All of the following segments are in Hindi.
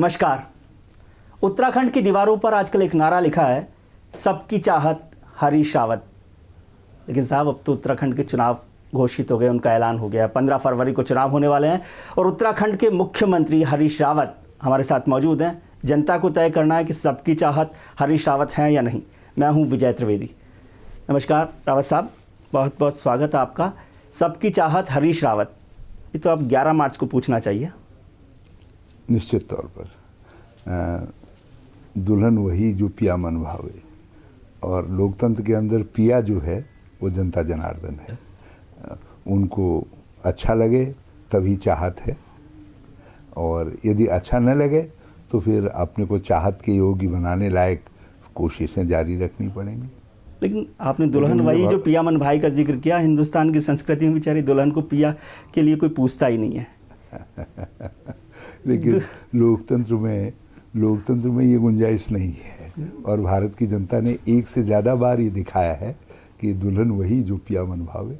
नमस्कार। उत्तराखंड की दीवारों पर आजकल एक नारा लिखा है, सबकी चाहत हरीश रावत। लेकिन साहब, अब तो उत्तराखंड के चुनाव घोषित हो गए, उनका ऐलान हो गया। 15 फरवरी को चुनाव होने वाले हैं और उत्तराखंड के मुख्यमंत्री हरीश रावत हमारे साथ मौजूद हैं। जनता को तय करना है कि सबकी चाहत हरीश रावत हैं या नहीं। मैं हूं विजय त्रिवेदी। नमस्कार रावत साहब, बहुत बहुत स्वागत है आपका। सबकी चाहत हरीश रावत, ये तो अब 11 मार्च को पूछना चाहिए। निश्चित तौर पर दुल्हन वही जो पिया मन भावे, और लोकतंत्र के अंदर पिया जो है वो जनता जनार्दन है। उनको अच्छा लगे तभी चाहत है, और यदि अच्छा न लगे तो फिर अपने को चाहत के योग्य बनाने लायक कोशिशें जारी रखनी पड़ेंगी। लेकिन आपने दुल्हन वही जो पिया मन भाई का जिक्र किया। हिंदुस्तान की संस्कृति में बेचारी दुल्हन को पिया के लिए कोई पूछता ही नहीं है। लेकिन लोकतंत्र में ये गुंजाइश नहीं है, और भारत की जनता ने एक से ज़्यादा बार ये दिखाया है कि दुल्हन वही जो पिया मन भावे।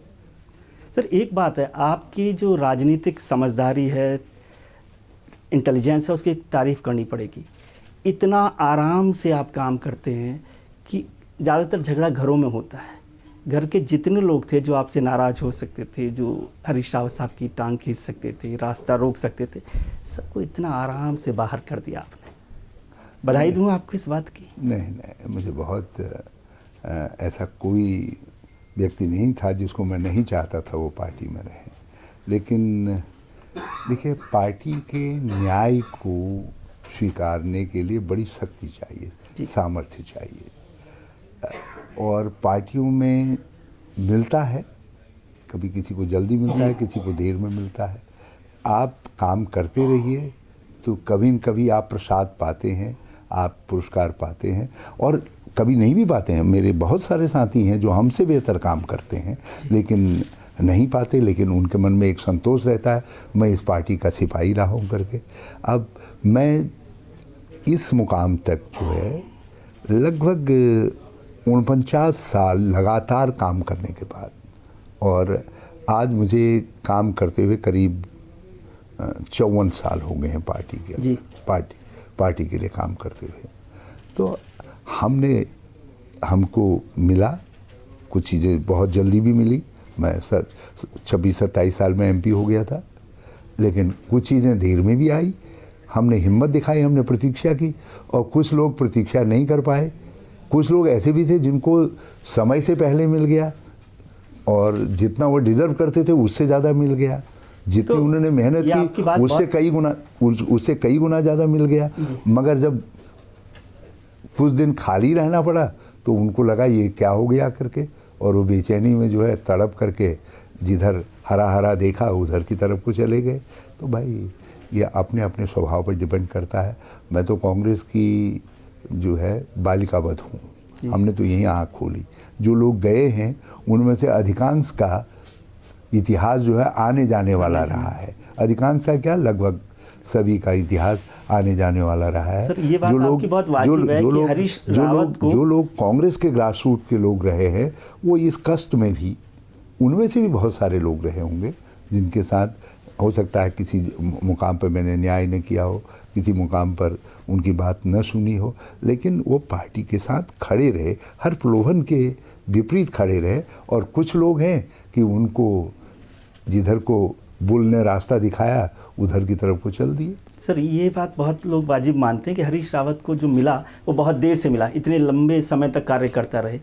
सर, एक बात है, आपकी जो राजनीतिक समझदारी है, इंटेलिजेंस है, उसकी तारीफ़ करनी पड़ेगी। इतना आराम से आप काम करते हैं कि ज़्यादातर झगड़ा घरों में होता है। घर के जितने लोग थे जो आपसे नाराज़ हो सकते थे, जो हरीश रावत साहब की टांग खींच सकते थे, रास्ता रोक सकते थे, सबको इतना आराम से बाहर कर दिया आपने। बधाई दूँ आपको इस बात की। नहीं, मुझे बहुत ऐसा कोई व्यक्ति नहीं था जिसको मैं नहीं चाहता था वो पार्टी में रहे। लेकिन देखिए, पार्टी के न्याय को स्वीकारने के लिए बड़ी शक्ति चाहिए, सामर्थ्य चाहिए, और पार्टियों में मिलता है। कभी किसी को जल्दी मिलता है, किसी को देर में मिलता है। आप काम करते रहिए तो कभी न कभी आप प्रसाद पाते हैं, आप पुरस्कार पाते हैं, और कभी नहीं भी पाते हैं। मेरे बहुत सारे साथी हैं जो हमसे बेहतर काम करते हैं लेकिन नहीं पाते, लेकिन उनके मन में एक संतोष रहता है, मैं इस पार्टी का सिपाही रहा हूँ करके। अब मैं इस मुकाम तक जो है लगभग 49 साल लगातार काम करने के बाद, और आज मुझे काम करते हुए करीब 54 साल हो गए हैं पार्टी के पार्टी के लिए काम करते हुए। तो हमको मिला, कुछ चीज़ें बहुत जल्दी भी मिली। मैं 26-27 साल में एमपी हो गया था, लेकिन कुछ चीज़ें देर में भी आई। हमने हिम्मत दिखाई, हमने प्रतीक्षा की, और कुछ लोग प्रतीक्षा नहीं कर पाए। कुछ लोग ऐसे भी थे जिनको समय से पहले मिल गया, और जितना वो डिज़र्व करते थे उससे ज़्यादा मिल गया। जितनी तो उन्होंने मेहनत की उससे कई गुना ज़्यादा मिल गया। मगर जब कुछ दिन खाली रहना पड़ा तो उनको लगा ये क्या हो गया करके, और वो बेचैनी में जो है तड़प करके जिधर हरा हरा देखा उधर की तरफ को चले गए। तो भाई ये अपने अपने स्वभाव पर डिपेंड करता है। मैं तो कांग्रेस की जो है बालिकावध हूँ। हमने तो यहीं आँख खोली। जो लोग गए हैं उनमें से अधिकांश का इतिहास जो है आने जाने वाला रहा है। अधिकांश का क्या, लगभग सभी का इतिहास आने जाने वाला रहा है। सर, ये बात आपकी बहुत वाजिब है कि हरीश रावत को जो लोग कांग्रेस के ग्रास रूट के लोग रहे हैं, वो इस कष्ट में भी, उनमें से भी बहुत सारे लोग रहे होंगे जिनके साथ हो सकता है किसी मुकाम पर मैंने न्याय न किया हो, किसी मुकाम पर उनकी बात न सुनी हो, लेकिन वो पार्टी के साथ खड़े रहे, हर प्रलोभन के विपरीत खड़े रहे। और कुछ लोग हैं कि उनको जिधर को बुल ने रास्ता दिखाया उधर की तरफ को चल दिए। सर, ये बात बहुत लोग वाजिब मानते हैं कि हरीश रावत को जो मिला वो बहुत देर से मिला, इतने लंबे समय तक कार्य करता रहे।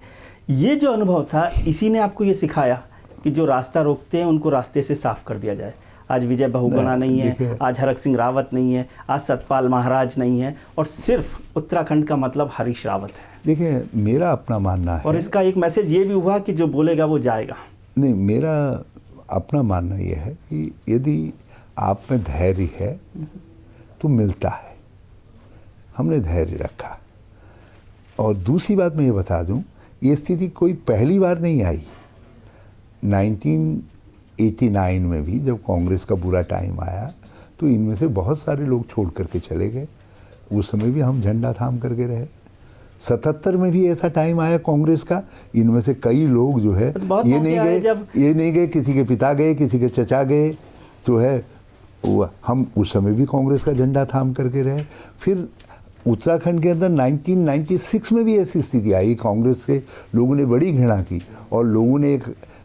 ये जो अनुभव था, इसी ने आपको ये सिखाया कि जो रास्ता रोकते हैं उनको रास्ते से साफ कर दिया जाए। आज विजय बहुगुणा नहीं है, आज हरक सिंह रावत नहीं है, आज सतपाल महाराज नहीं है, और सिर्फ उत्तराखंड का मतलब हरीश रावत है। देखिए, मेरा अपना मानना है, और इसका एक मैसेज ये भी हुआ कि जो बोलेगा वो जाएगा। नहीं, मेरा अपना मानना ये है कि यदि आप में धैर्य है तो मिलता है। हमने धैर्य रखा। और दूसरी बात मैं ये बता दूं, ये स्थिति कोई पहली बार नहीं आई। 1989 में भी जब कांग्रेस का बुरा टाइम आया तो इनमें से बहुत सारे लोग छोड़ करके चले गए। उस समय भी हम झंडा थाम करके रहे। 77 में भी ऐसा टाइम आया कांग्रेस का, इनमें से कई लोग जो है ये नहीं गए, किसी के पिता गए, किसी के चचा गए, जो है हम उस समय भी कांग्रेस का झंडा थाम करके रहे। फिर उत्तराखंड के अंदर 1996 में भी ऐसी स्थिति आई, कांग्रेस से लोगों ने बड़ी घृणा की और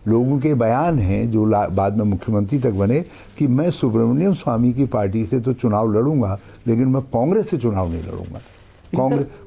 लोगों के बयान हैं जो बाद में मुख्यमंत्री तक बने कि मैं सुब्रमण्यम स्वामी की पार्टी से तो चुनाव लड़ूंगा, लेकिन मैं कांग्रेस से चुनाव नहीं लड़ूंगा।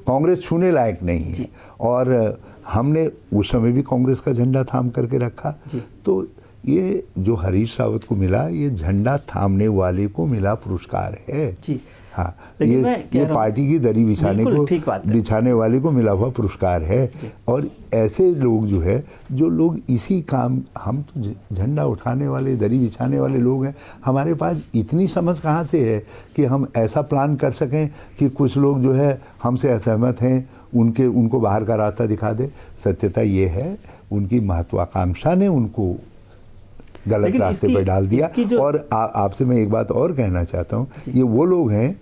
कांग्रेस छूने लायक नहीं है। और हमने उस समय भी कांग्रेस का झंडा थाम करके रखा। तो ये जो हरीश रावत को मिला, ये झंडा थामने वाले को मिला पुरस्कार है जी। हाँ, ये पार्टी की दरी बिछाने वाले को मिला हुआ पुरस्कार है। और ऐसे लोग जो लोग इसी काम, हम तो झंडा उठाने वाले, दरी बिछाने वाले लोग हैं, हमारे पास इतनी समझ कहाँ से है कि हम ऐसा प्लान कर सकें कि कुछ लोग हमसे असहमत हैं, उनको बाहर का रास्ता दिखा दे। सत्यता ये है, उनकी महत्वाकांक्षा ने उनको गलत रास्ते पर डाल दिया। और आपसे मैं एक बात और कहना चाहता हूँ, ये वो लोग हैं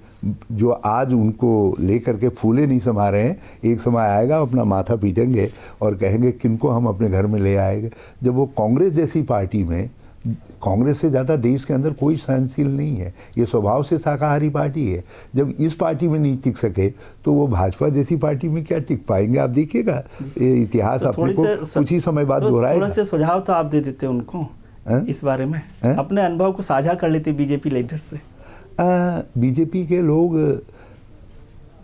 जो आज उनको लेकर के फूले नहीं समा रहे हैं। एक समय आएगा, अपना माथा पीटेंगे और कहेंगे किनको हम अपने घर में ले आएंगे। जब वो कांग्रेस जैसी पार्टी में, कांग्रेस से ज़्यादा देश के अंदर कोई सहनशील नहीं है, ये स्वभाव से शाकाहारी पार्टी है। जब इस पार्टी में नहीं टिक सके तो वो भाजपा जैसी पार्टी में क्या टिक पाएंगे? आप देखिएगा, ये इतिहास तो अपने को कुछ ही समय बाद दोहराएगा। थोड़ा से सुझाव तो आप दे देते उनको इस बारे में, अपने अनुभव को साझा कर लेते बीजेपी लीडर से। बीजेपी के लोग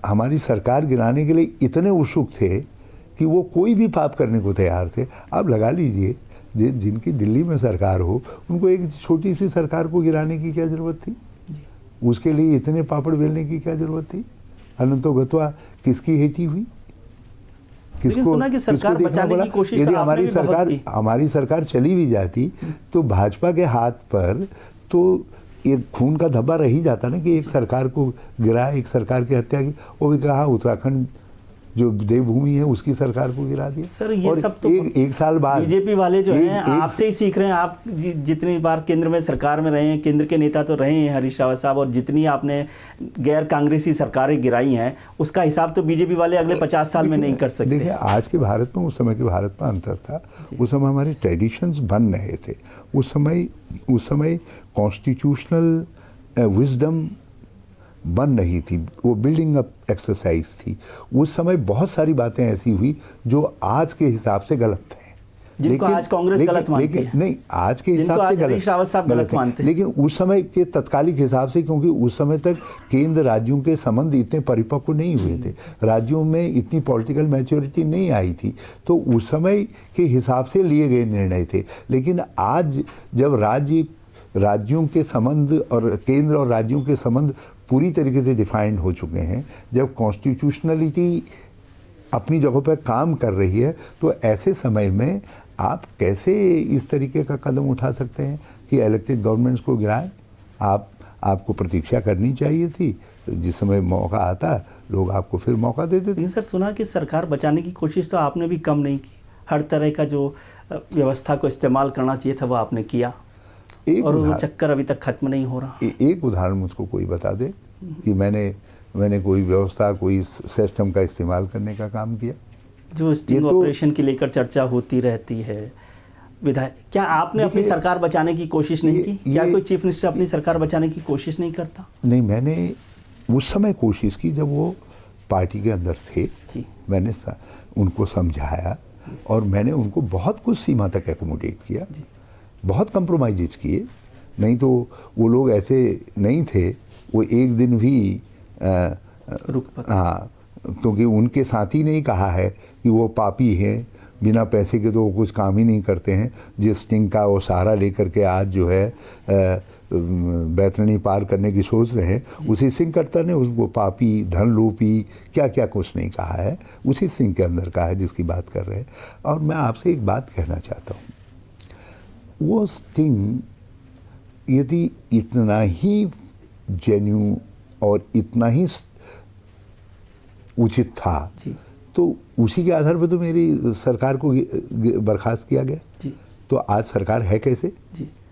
हमारी सरकार गिराने के लिए इतने उत्सुक थे कि वो कोई भी पाप करने को तैयार थे। आप लगा लीजिए, जिनकी दिल्ली में सरकार हो, उनको एक छोटी सी सरकार को गिराने की क्या ज़रूरत थी? उसके लिए इतने पापड़ बेलने की क्या ज़रूरत थी? अनंतो गत्वा किसकी हेठी हुई? किसको बचाने की कोशिश? यदि हमारी सरकार चली भी जाती तो भाजपा के हाथ पर तो एक खून का धब्बा रह ही जाता ना, कि एक सरकार को गिराया, एक सरकार की हत्या की। वो भी कहा उत्तराखंड जो देवभूमि है उसकी सरकार को गिरा दिया। सर, ये और सब तो एक साल बाद बीजेपी वाले जो हैं आपसे ही सीख रहे हैं। आप जितनी बार केंद्र में सरकार में रहे हैं, केंद्र के नेता तो रहे हैं हरीश रावत साहब, और जितनी आपने गैर कांग्रेसी सरकारें गिराई हैं, उसका हिसाब तो बीजेपी वाले अगले 50 साल में नहीं कर सकते। देखिए, आज के भारत में उस समय के भारत में अंतर था। उस समय हमारे ट्रेडिशंस बन रहे थे। उस समय कॉन्स्टिट्यूशनल विजडम बन रही थी, वो बिल्डिंग अप एक्सरसाइज थी। उस समय बहुत सारी बातें ऐसी हुई जो आज के हिसाब से गलत हैं, जिनको आज कांग्रेस गलत मानती है। नहीं, आज के हिसाब से गलत मानते हैं। लेकिन उस समय के तत्कालिक हिसाब से, क्योंकि उस समय तक केंद्र राज्यों के संबंध इतने परिपक्व नहीं हुए थे, राज्यों में इतनी पॉलिटिकल मैच्योरिटी नहीं आई थी, तो उस समय के हिसाब से लिए गए निर्णय थे। लेकिन आज जब राज्यों के संबंध और केंद्र और राज्यों के संबंध पूरी तरीके से डिफाइंड हो चुके हैं, जब कॉन्स्टिट्यूशनलिटी अपनी जगह पर काम कर रही है, तो ऐसे समय में आप कैसे इस तरीके का कदम उठा सकते हैं कि इलेक्टेड गवर्नमेंट्स को गिराएं? आपको प्रतीक्षा करनी चाहिए थी, जिस समय मौका आता लोग आपको फिर मौका दे देते। सर, सुना कि सरकार बचाने की कोशिश तो आपने भी कम नहीं की, हर तरह का जो व्यवस्था को इस्तेमाल करना चाहिए था वो आपने किया, और वो चक्कर अभी तक खत्म नहीं हो रहा। एक उदाहरण मुझको कोई बता दे कि मैंने कोई व्यवस्था, कोई सिस्टम का इस्तेमाल करने का काम किया। जो स्टिंग ऑपरेशन की लेकर चर्चा होती रहती है, विधायक, क्या आपने अपनी सरकार बचाने की कोशिश नहीं की? क्या कोई चीफ मिनिस्टर अपनी सरकार बचाने की कोशिश नहीं करता? नहीं, मैंने उस समय कोशिश की जब वो पार्टी के अंदर थे। मैंने उनको समझाया और मैंने उनको बहुत कुछ सीमा तक एकोमोडेट किया, बहुत कंप्रोमाइज़ किए। नहीं तो वो लोग ऐसे नहीं थे, वो एक दिन भी हाँ, क्योंकि उनके साथी ने ही कहा है कि वो पापी हैं, बिना पैसे के तो वो कुछ काम ही नहीं करते हैं। जिस स्टिंग का वो सहारा लेकर के आज जो है बैतरणी पार करने की सोच रहे हैं, उसी सिंह ने उसको पापी, धनलोभी, क्या क्या कुछ नहीं कहा है, उसी सिंह के अंदर कहा है जिसकी बात कर रहे हैं। और मैं आपसे एक बात कहना चाहता हूँ, वो स्टिंग यदि इतना ही जेन्युइन और इतना ही उचित था तो उसी के आधार पर तो मेरी सरकार को बर्खास्त किया गया। तो आज सरकार है कैसे?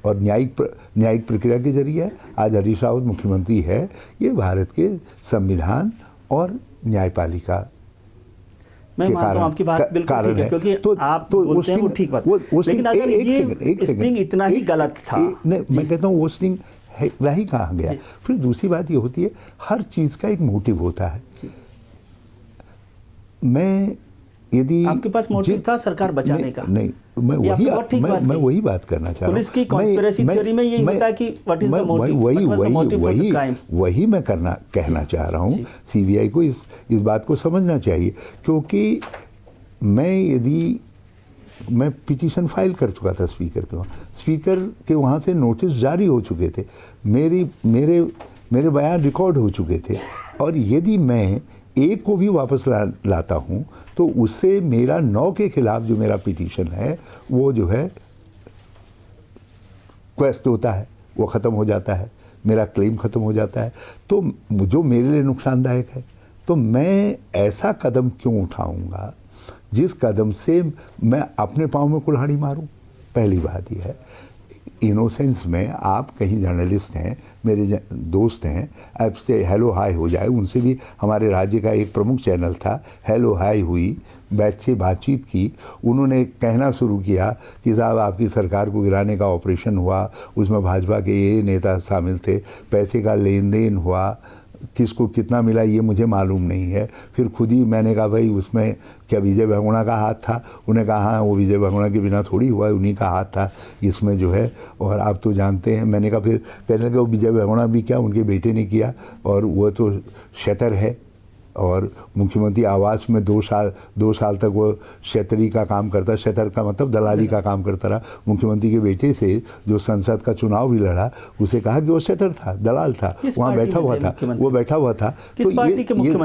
और न्यायिक प्रक्रिया के जरिए है। आज हरीश रावत मुख्यमंत्री है, ये भारत के संविधान और न्यायपालिका मैं मानता हूं आपकी बात बिल्कुल ठीक है, क्योंकि आप बोलते हैं वो ठीक बात, लेकिन अगर ये स्टिंग इतना ही गलत था, मैं कहता हूँ वो स्टिंग है, रह ही कहाँ गया। फिर दूसरी बात ये होती है, हर चीज़ का एक मोटिव होता है। मैं यदि आपके पास मोटिव था सरकार बचाने का? नहीं, मैं वही बात करना चाह रहा हूँ। पुलिस की कॉन्स्पिरेसी थ्योरी में यही होता है कि व्हाट इज द मोटिव, वही मैं कहना चाह रहा हूँ। सीबीआई को इस बात को समझना चाहिए, क्योंकि मैं पिटीशन फाइल कर चुका था स्पीकर के वहाँ से नोटिस जारी हो चुके थे, मेरे बयान रिकॉर्ड हो चुके थे, और यदि मैं एक को भी वापस लाता हूँ तो उससे मेरा 9 के खिलाफ जो मेरा पिटीशन है वो जो है क्वेस्ट होता है, वो ख़त्म हो जाता है, मेरा क्लेम ख़त्म हो जाता है, तो जो मेरे लिए नुकसानदायक है। तो मैं ऐसा कदम क्यों उठाऊँगा जिस कदम से मैं अपने पाँव में कुल्हाड़ी मारूं? पहली बात यह है, इनोसेंस में आप कहीं जर्नलिस्ट हैं, मेरे दोस्त हैं, आपसे हेलो हाय हो जाए, उनसे भी हमारे राज्य का एक प्रमुख चैनल था, हेलो हाय हुई, बैठ से बातचीत की, उन्होंने कहना शुरू किया कि साहब आपकी सरकार को गिराने का ऑपरेशन हुआ, उसमें भाजपा के ये नेता शामिल थे, पैसे का लेन देन हुआ, किसको कितना मिला ये मुझे मालूम नहीं है। फिर खुद ही मैंने कहा भाई उसमें क्या विजय बहुगुणा का हाथ था? उन्हें कहा हाँ वो विजय बहुगुणा के बिना थोड़ी हुआ, उन्हीं का हाथ था इसमें जो है, और आप तो जानते हैं। मैंने कहा, फिर कहने लगे वो विजय बहुगुणा भी क्या उनके बेटे ने किया, और वो तो शटर है, और मुख्यमंत्री आवास में 2 साल तक वो शतरी का काम करता, शटर का मतलब दलाली का काम करता रहा। मुख्यमंत्री के बेटे से जो संसद का चुनाव भी लड़ा, उसे कहा कि वो शटर था, दलाल था, वहाँ बैठा हुआ था, वो बैठा हुआ था। तो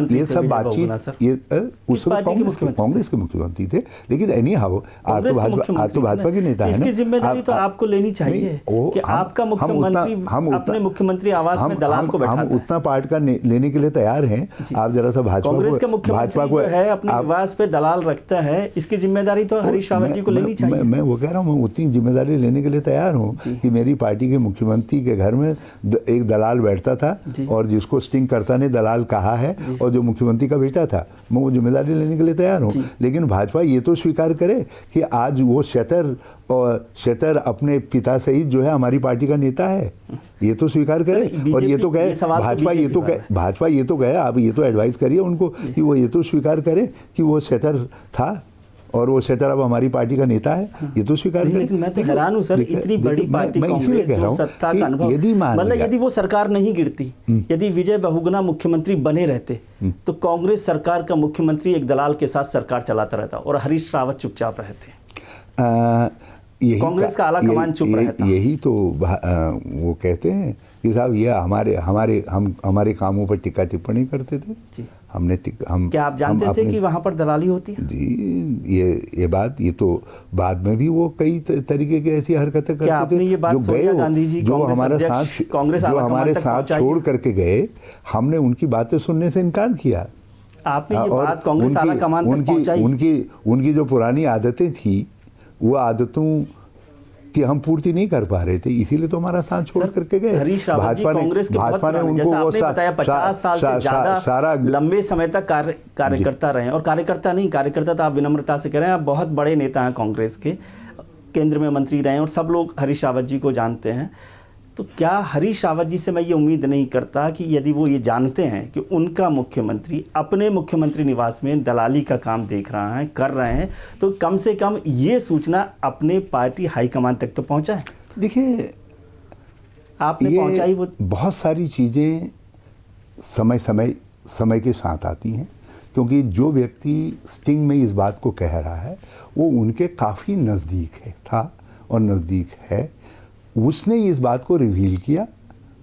ये सब बातचीत, ये उस समय कांग्रेस के मुख्यमंत्री थे, लेकिन एनी हाउ आज तो भाजपा के नेता है ना। इसकी जिम्मेदारी तो आपको लेनी चाहिए कि आपका मुख्यमंत्री अपने मुख्यमंत्री आवास में दलाल को बैठाता है। हम उतना पार्ट का लेने के लिए तैयार हैं। आप जरा सा कांग्रेस के मुख्यमंत्री जो है अपने निवास पे दलाल रखता है, इसकी जिम्मेदारी तो हरीश रावत जी को लेनी चाहिए। मैं वो कह रहा हूँ, मैं उतनी जिम्मेदारी लेने के लिए तैयार हूँ कि मेरी पार्टी के मुख्यमंत्री के घर में एक दलाल बैठता था, और जिसको स्टिंग करता ने दलाल कहा है, और जो मुख्यमंत्री का बेटा था, मैं वो जिम्मेदारी लेने के लिए तैयार हूँ। लेकिन भाजपा ये तो स्वीकार करे कि आज वो शतर अपने पिता सहित जो है हमारी पार्टी का नेता है, ये तो स्वीकार करे। और ये तो कहे भाजपा ये तो कहे, आप ये तो एडवाइस करिए उनको कि वो ये तो स्वीकार करे कि वो शतर था और वो शतर अब हमारी पार्टी का नेता है, ये तो स्वीकार करे। लेकिन मैं तो हैरान हूँ सर, इतनी बड़ी पार्टी कांग्रेस जो सत्ता का अनुभव, मतलब यदि वो सरकार नहीं गिरती, यदि विजय बहुगुणा मुख्यमंत्री बने रहते, तो कांग्रेस सरकार का मुख्यमंत्री एक दलाल के साथ सरकार चलाता रहता और हरीश रावत चुपचाप रहते। कांग्रेस का आला कमान चुप रहता। यही तो वो कहते हैं कि साहब ये हमारे कामों पर टिक्का टिप्पणी करते थे। क्या आप जानते थे कि वहाँ पर दलाली होती है? जी, ये तो बाद में भी वो कई तरीके की ऐसी हरकतें करते थे। ये बात सोनिया गांधी जी जो हमारे साथ छोड़ करके गए, हमने उनकी बातें सुनने से इनकार किया। आपने ये बात कांग्रेस आला कमान तक पहुंचाई? उनकी जो पुरानी आदतें थी, वो आदतों कि हम पूर्ति नहीं कर पा रहे थे, इसीलिए तो हमारा साथ छोड़ करके गए। हरीश रावत जी कांग्रेस के भाजपा ने उनको बताया 50 साल से ज्यादा लंबे समय तक कार्यकर्ता रहे, और कार्यकर्ता तो आप विनम्रता से कह रहे हैं, आप बहुत बड़े नेता हैं कांग्रेस के, केंद्र में मंत्री रहे, और सब लोग हरीश रावत जी को जानते हैं। तो क्या हरीश रावत जी से मैं ये उम्मीद नहीं करता कि यदि वो ये जानते हैं कि उनका मुख्यमंत्री अपने मुख्यमंत्री निवास में दलाली का काम देख रहा है, कर रहे हैं, तो कम से कम ये सूचना अपने पार्टी हाईकमान तक तो पहुंचा है? देखिए, आपने पहुंचाई? वो बहुत सारी चीज़ें समय के साथ आती हैं, क्योंकि जो व्यक्ति स्टिंग में इस बात को कह रहा है वो उनके काफ़ी नज़दीक था और नज़दीक है। उसने इस बात को रिवील किया,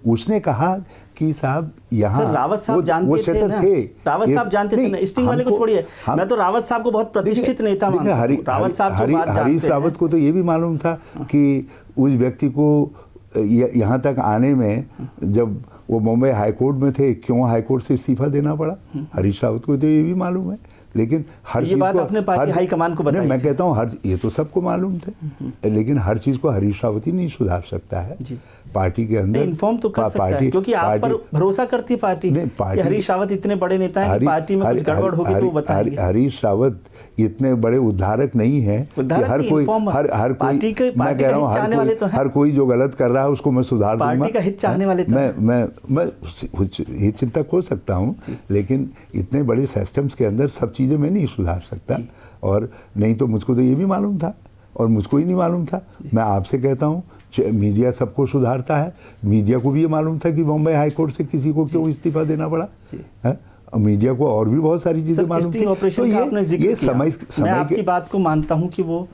उसने कहा कि साहब यहाँ रावत साहब जानते थे ना, रावत साहब जानते थे ना, स्टिंग वाले को छोड़िए, मैं तो रावत साहब को बहुत प्रतिष्ठित नेता मानता हूं। रावत साहब हरीश रावत को तो ये भी मालूम था कि उस व्यक्ति को यहाँ तक आने में जब वो बॉम्बे हाई कोर्ट में थे, क्यों हाई कोर्ट से इस्तीफा देना पड़ा? हरीश रावत को तो ये भी मालूम है। लेकिन हर चीज़ बात आपने पार्टी हाईकमान को बताई। मैं कहता हूँ ये तो सबको मालूम थे, लेकिन हर चीज़ को हरीश रावत ही नहीं सुधार सकता है। पार्टी के अंदर इन्फॉर्म तो कर सकता है, क्योंकि आप पर भरोसा करती है पार्टी कि हरीश रावत इतने बड़े नेता हैं कि पार्टी में कुछ गड़बड़ होगी तो वो बताएंगे। हरीश रावत इतने बड़े उद्धारक नहीं है कि हर कोई मैं कह रहा हूँ हर कोई जो गलत कर रहा है उसको मैं सुधार दूंगा। पार्टी का हित चाहने वाले तो मैं हित चिंतक हो सकता हूँ, लेकिन इतने बड़े सिस्टम्स के अंदर सब चीज़ें मैं नहीं सुधार सकता। और नहीं तो मुझको तो ये भी मालूम था, और मुझको ही नहीं मालूम था। मैं आपसे कहता हूँ मीडिया सबको सुधारता है। मीडिया को भी ये मालूम था कि बॉम्बे हाई कोर्ट से किसी को क्यों इस्तीफा देना पड़ा है। मीडिया को और भी बहुत सारी चीज़ें मालूम थी। तो ये समय मैं आपकी बात को मानता हूँ कि वो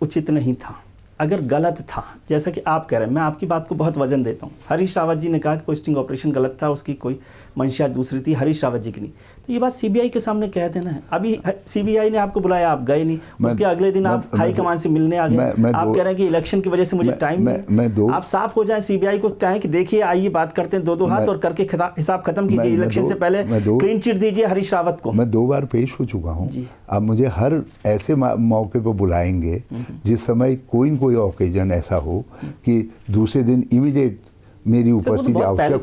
उचित नहीं था, अगर गलत था, जैसा कि आप कह रहे हैं, मैं आपकी बात को बहुत वजन देता हूँ। हरीश रावत जी ने कहा कि पोस्टिंग ऑपरेशन गलत था, उसकी कोई मंशा दूसरी थी, हरीश रावत जी की नहीं। तो ये बात सीबीआई के सामने कह देना है। अभी सीबीआई ने आपको बुलाया, आप गए नहीं, उसके अगले दिन आप हाई कमान से मिलने आ गए। आप कह रहे हैं कि इलेक्शन की वजह से मुझे टाइम नहीं। आप साफ हो जाए, सीबीआई को कहें कि देखिए आइए बात करते हैं, दो हाथ और करके हिसाब खत्म कीजिए, इलेक्शन से पहले क्लीन चिट दीजिए हरीश रावत को। मैं 2 बार पेश हो चुका हूँ। आप मुझे हर ऐसे मौके पर बुलाएंगे जिस समय कोई न कोई ओकेजन ऐसा हो कि दूसरे दिन इमीडिएट मेरी उपस्थिति आवश्यक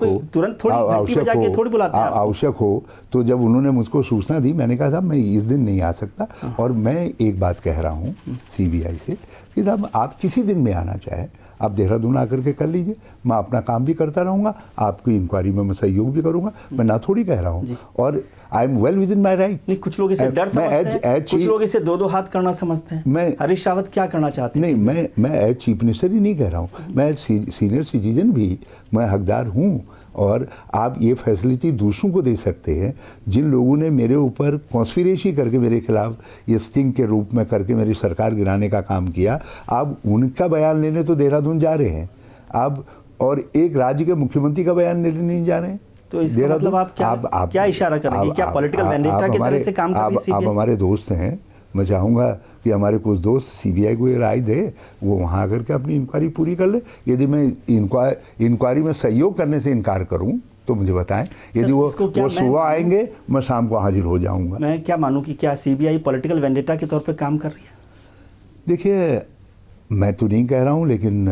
हो। तो जब उन्होंने मुझको सूचना दी, मैंने कहा साहब मैं इस दिन नहीं आ सकता। और मैं एक बात कह रहा हूँ सीबीआई से कि साहब आप किसी दिन में आना चाहे, आप देहरादून आकर के कर लीजिए, मैं अपना काम भी करता रहूँगा, आपकी इंक्वायरी में मैं सहयोग भी करूँगा। मैं ना थोड़ी कह रहा हूँ, और I am well with in my right. नहीं, कुछ लोग इसे डर समझते हैं, कुछ लोग इसे 2 हाथ करना समझते हैं। मैं हरीश रावत क्या करना चाहते हैं? नहीं, मैं एज चीफ मिनिस्टर ही नहीं कह रहा हूँ, मैं सीनियर सिटीजन भी मैं हकदार हूँ। और आप ये फैसिलिटी दूसरों को दे सकते हैं। जिन लोगों ने मेरे ऊपर कॉन्स्पिरेसी करके मेरे खिलाफ ये स्टिंग के रूप में करके मेरी सरकार गिराने का काम किया, आप उनका बयान लेने तो देहरादून जा रहे हैं आप, और एक राज्य के मुख्यमंत्री का बयान लेने नहीं जा रहे हैं। तो इसका मतलब आप क्या इशारा करेंगे? क्या पॉलिटिकल वेंडेटा की तरह से काम कर रही है सीबीआई? आप हमारे दोस्त हैं, मैं चाहूँगा कि हमारे कुछ दोस्त सीबीआई को ये राय दे, वो वहाँ आकर के अपनी इंक्वायरी पूरी कर ले। यदि मैं इंक्वायरी में सहयोग करने से इनकार करूँ तो मुझे बताएं। यदि वो सुबह आएंगे, मैं शाम को हाजिर हो जाऊँगा। मैं क्या मानूँ कि क्या सीबीआई पॉलिटिकल वेंडेटा के तौर पर काम कर रही है? देखिए, मैं तो नहीं कह रहा हूँ, लेकिन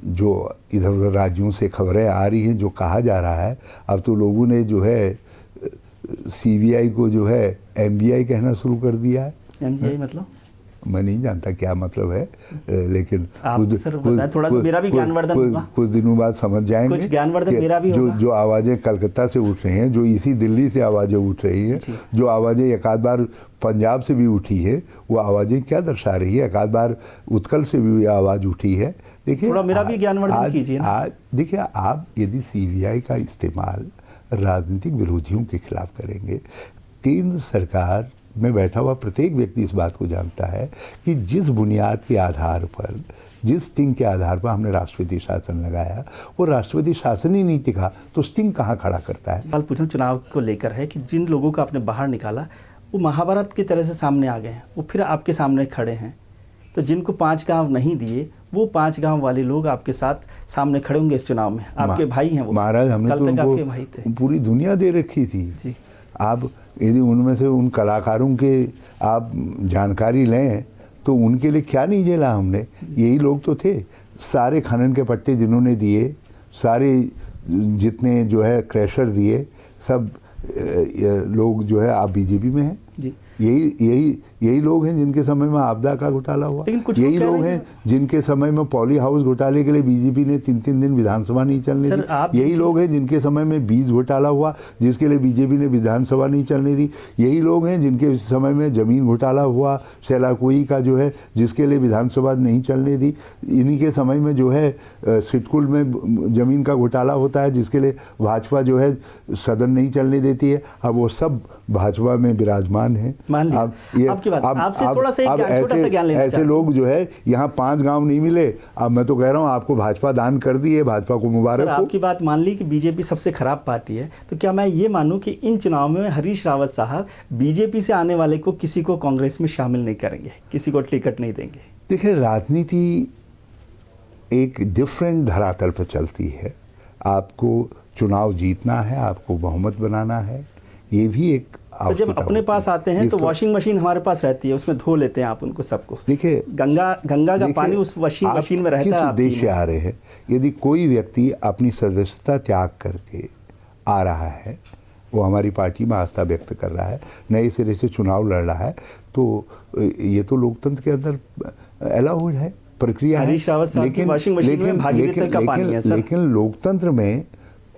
जो इधर उधर राज्यों से खबरें आ रही हैं, जो कहा जा रहा है, अब तो लोगों ने जो है सीबीआई को जो है एमबीआई कहना शुरू कर दिया है। एमबीआई मतलब मैं नहीं जानता क्या मतलब है, लेकिन थोड़ा सा मेरा भी ज्ञानवर्धन होगा। कुछ दिनों बाद समझ जाएंगे। कुछ ज्ञानवर्धन मेरा भी होगा। जो आवाज़ें कलकत्ता से उठ रही हैं, जो इसी दिल्ली से आवाज़ें उठ रही हैं, जो आवाज़ें एक आध बार पंजाब से भी उठी है, वो आवाज़ें क्या दर्शा रही है? एक आध बार उत्कल से भी आवाज़ उठी है। देखिए, थोड़ा मेरा भी ज्ञानवर्धन कीजिए ना। देखिए, आप यदि सीबीआई का इस्तेमाल राजनीतिक विरोधियों के खिलाफ करेंगे, केंद्र सरकार में बैठा हुआ प्रत्येक व्यक्ति इस बात को जानता है कि जिस बुनियाद के आधार पर, जिस स्टिंग के आधार पर हमने राष्ट्रपति शासन लगाया, वो राष्ट्रपति शासन ही नहीं टिका तो स्टिंग कहाँ खड़ा करता है? सवाल पूछना चुनाव को लेकर है कि जिन लोगों को आपने बाहर निकाला वो महाभारत की तरह से सामने आ गए हैं, वो फिर आपके सामने खड़े हैं। तो जिनको 5 गांव नहीं दिए, वो 5 गांव वाले लोग आपके साथ सामने खड़े होंगे इस चुनाव में। आपके भाई हैं वो। महाराज, हमने तो उनको पूरी दुनिया दे रखी थी। आप यदि उनमें से उन कलाकारों के आप जानकारी लें तो उनके लिए क्या नहीं झेला हमने। यही लोग तो थे, सारे खनन के पट्टे जिन्होंने दिए, सारे जितने जो है क्रैशर दिए, सब लोग जो है आप बीजेपी में हैं। यही लोग हैं जिनके समय में आपदा का घोटाला हुआ। यही लोग हैं जिनके समय में पॉली हाउस घोटाले के लिए बीजेपी ने 3-3 दिन विधानसभा नहीं चलने दी। यही लोग हैं जिनके समय में बीज घोटाला हुआ, जिसके लिए बीजेपी ने विधानसभा नहीं चलने दी। यही लोग हैं जिनके समय में जमीन घोटाला हुआ, सैलाकुई का जो है, जिसके लिए विधानसभा नहीं चलने दी। इन्हीं के समय में जो है सिटकुल में जमीन का घोटाला होता है, जिसके लिए भाजपा जो है सदन नहीं चलने देती है। अब वो सब भाजपा में विराजमान है। आपकी बात, आपसे थोड़ा सा छोटा सा ज्ञान लेना ऐसे लोग जो है यहाँ 5 गांव नहीं मिले। अब मैं तो कह रहा हूँ आपको भाजपा दान कर दी है, भाजपा को मुबारक हो। आपकी बात मान ली कि बीजेपी सबसे खराब पार्टी है, तो क्या मैं ये मानूं कि इन चुनाव में हरीश रावत साहब बीजेपी से आने वाले को किसी को कांग्रेस में शामिल नहीं करेंगे, किसी को टिकट नहीं देंगे? देखिए, राजनीति एक डिफरेंट धरातल पर चलती है। आपको चुनाव जीतना है, आपको बहुमत बनाना है, ये भी एक तो जब अपने पास आते हैं तो वॉशिंग मशीन हमारे पास रहती है, उसमें धो लेते हैं आप उनको सबको। देखिए गंगा का पानी उस वॉशिंग मशीन में रहता है। किस उद्देश्य आ रहे हैं? यदि कोई व्यक्ति अपनी सदस्यता त्याग करके आ रहा है, वो हमारी पार्टी में आस्था व्यक्त कर रहा है, नए सिरे से चुनाव लड़ रहा है, तो ये तो लोकतंत्र के अंदर अलाउड है, प्रक्रिया है। लेकिन लोकतंत्र में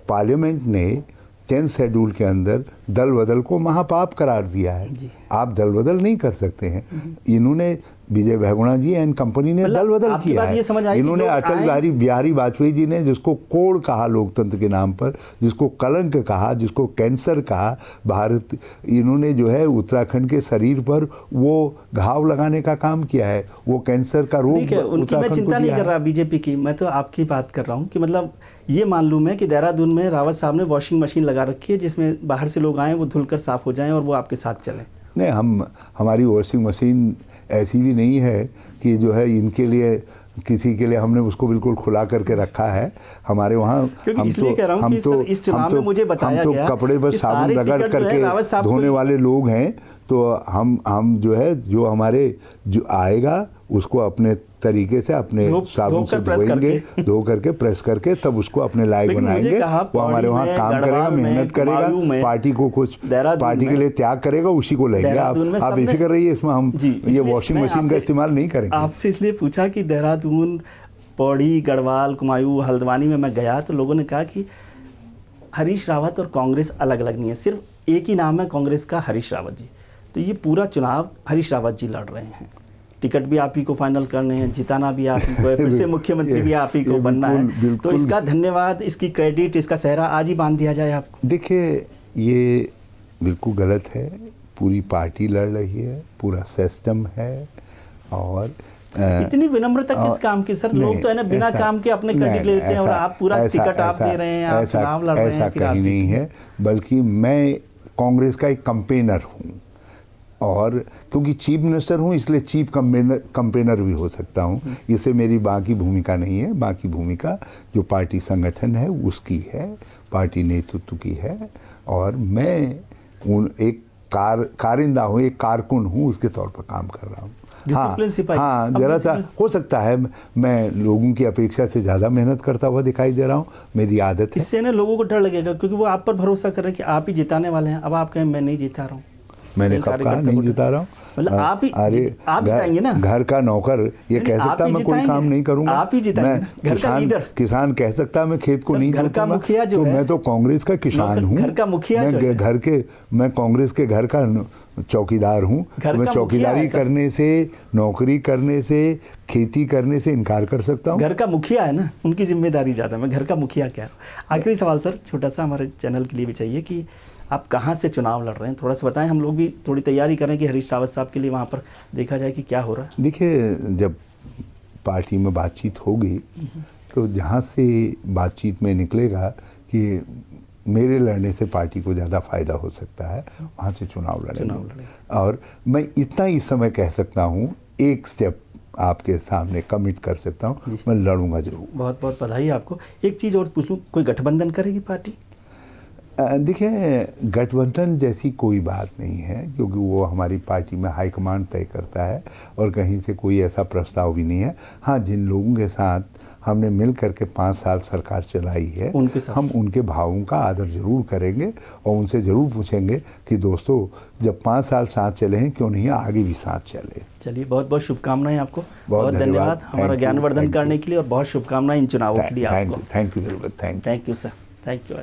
पार्लियामेंट ने 10th शेड्यूल के अंदर दल बदल को महापाप करार दिया है। आप दल बदल नहीं कर सकते हैं। इन्होंने विजय बहुगुणा जी एंड कंपनी ने दल बदल किया है। इन्होंने अटल बिहारी वाजपेयी जी ने जिसको कोड़ कहा लोकतंत्र के नाम पर, जिसको कलंक कहा, जिसको कैंसर कहा, भारत इन्होंने जो है उत्तराखंड के शरीर पर वो घाव लगाने का काम किया है। वो कैंसर का रोग उनकी मैं चिंता नहीं कर रहा बीजेपी की, मैं तो आपकी बात कर रहा हूँ कि मतलब ये मालूम है कि देहरादून में रावत साहब ने वॉशिंग मशीन लगा रखी है जिसमें बाहर से लोग आएँ, वो धुलकर साफ हो जाएं और वो आपके साथ चलें। नहीं, हमारी वॉशिंग मशीन ऐसी भी नहीं है कि जो है इनके लिए किसी के लिए हमने उसको बिल्कुल खुला करके रखा है। हमारे वहाँ हम तो कपड़े पर साबुन रगड़ करके धोने वाले लोग हैं। तो हम जो है जो हमारे जो आएगा उसको अपने तरीके से अपने साबुन से धोएंगे, धो करके प्रेस करके तब उसको अपने लायक बनाएंगे। वो हमारे वहाँ काम करेगा, मेहनत करेगा, पार्टी को कुछ पार्टी के लिए त्याग करेगा, उसी को लेंगे। आप बेफिक्र रहिए, इसमें हम ये वॉशिंग मशीन का इस्तेमाल नहीं करेंगे। आपसे इसलिए पूछा कि देहरादून, पौड़ी, गढ़वाल, कुमायूं, हल्द्वानी में मैं गया तो लोगों ने कहा कि हरीश रावत और कांग्रेस अलग अलग नहीं है, सिर्फ एक ही नाम है कांग्रेस का, हरीश रावत जी। तो ये पूरा चुनाव हरीश रावत जी लड़ रहे हैं, टिकट भी आप ही को फाइनल करने हैं, जिताना भी आप ही को है, फिर से मुख्यमंत्री भी आप ही को बनना है। तो इसका धन्यवाद, इसकी क्रेडिट, इसका सेहरा आज ही बांध दिया जाए आपको? देखिए, ये बिल्कुल गलत है। पूरी पार्टी लड़ रही है, पूरा सिस्टम है। और इतनी विनम्रता किस काम की सर? लोग तो है ना बिना काम के अपने क्रेडिट लेते हैं और आप पूरा टिकट आप दे रहे हैं, आप चुनाव लड़ रहे हैं। ऐसा कहीं नहीं है, बल्कि मैं कांग्रेस का एक कंपेनर हूँ, और क्योंकि चीफ मिनिस्टर हूँ इसलिए चीफ कंपेनर भी हो सकता हूँ। इससे मेरी बाकी भूमिका नहीं है। बाकी भूमिका जो पार्टी संगठन है उसकी है, पार्टी नेतृत्व की है, और मैं एक कारिंदा हूँ, एक कारकुन हूँ, उसके तौर पर काम कर रहा हूँ। हाँ, जरा सा हो सकता है मैं लोगों की अपेक्षा से ज़्यादा मेहनत करता हुआ दिखाई दे रहा हूँ, मेरी आदत है। इससे ना लोगों को डर लगेगा क्योंकि वो आप पर भरोसा कर रहे हैं कि आप ही जिताने वाले हैं। अब आप कहें मैं नहीं जिता रहा हूँ, मैंने कब कहा नहीं जिता रहा हूँ? मतलब आप जिताएंगे ना। घर का नौकर ये कह सकता मैं कोई काम नहीं करूंगा? आप ही जिताएंगे। किसान कह सकता मैं खेत को नहीं जोतूंगा? तो मैं तो कांग्रेस का किसान हूँ, घर का मुखिया मैं कांग्रेस के घर का चौकीदार हूँ। मैं चौकीदारी करने से, नौकरी करने से, खेती करने से इनकार कर सकता हूँ? घर का मुखिया है ना, उनकी जिम्मेदारी ज़्यादा। मैं घर का मुखिया क्या हूँ। आखिरी सवाल सर, छोटा सा हमारे चैनल के लिए भी चाहिए कि आप कहाँ से चुनाव लड़ रहे हैं, थोड़ा सा बताएं, हम लोग भी थोड़ी तैयारी करें कि हरीश रावत साहब के लिए वहाँ पर देखा जाए कि क्या हो रहा है। देखिए, जब पार्टी में बातचीत होगी तो जहाँ से बातचीत में निकलेगा कि मेरे लड़ने से पार्टी को ज़्यादा फायदा हो सकता है, वहाँ से चुनाव लड़ेंगे। और मैं इतना इस समय कह सकता हूँ, एक स्टेप आपके सामने कमिट कर सकता हूँ, मैं लड़ूंगा जरूर। बहुत बहुत बधाई आपको। एक चीज़ और पूछ लूँ, कोई गठबंधन करेगी पार्टी? देखिए, गठबंधन जैसी कोई बात नहीं है, क्योंकि वो हमारी पार्टी में हाईकमांड तय करता है और कहीं से कोई ऐसा प्रस्ताव भी नहीं है। हाँ, जिन लोगों के साथ हमने मिल करके 5 साल सरकार चलाई है, हम उनके भावों का आदर जरूर करेंगे और उनसे ज़रूर पूछेंगे कि दोस्तों, जब 5 साल साथ चले हैं, क्यों नहीं आगे भी साथ चले। चलिए, बहुत बहुत शुभकामनाएं आपको। बहुत धन्यवाद हमारा ज्ञानवर्धन करने के लिए, और बहुत शुभकामनाएं इन चुनावों के लिए आपको। Thank you very much. Thank you sir, thank you.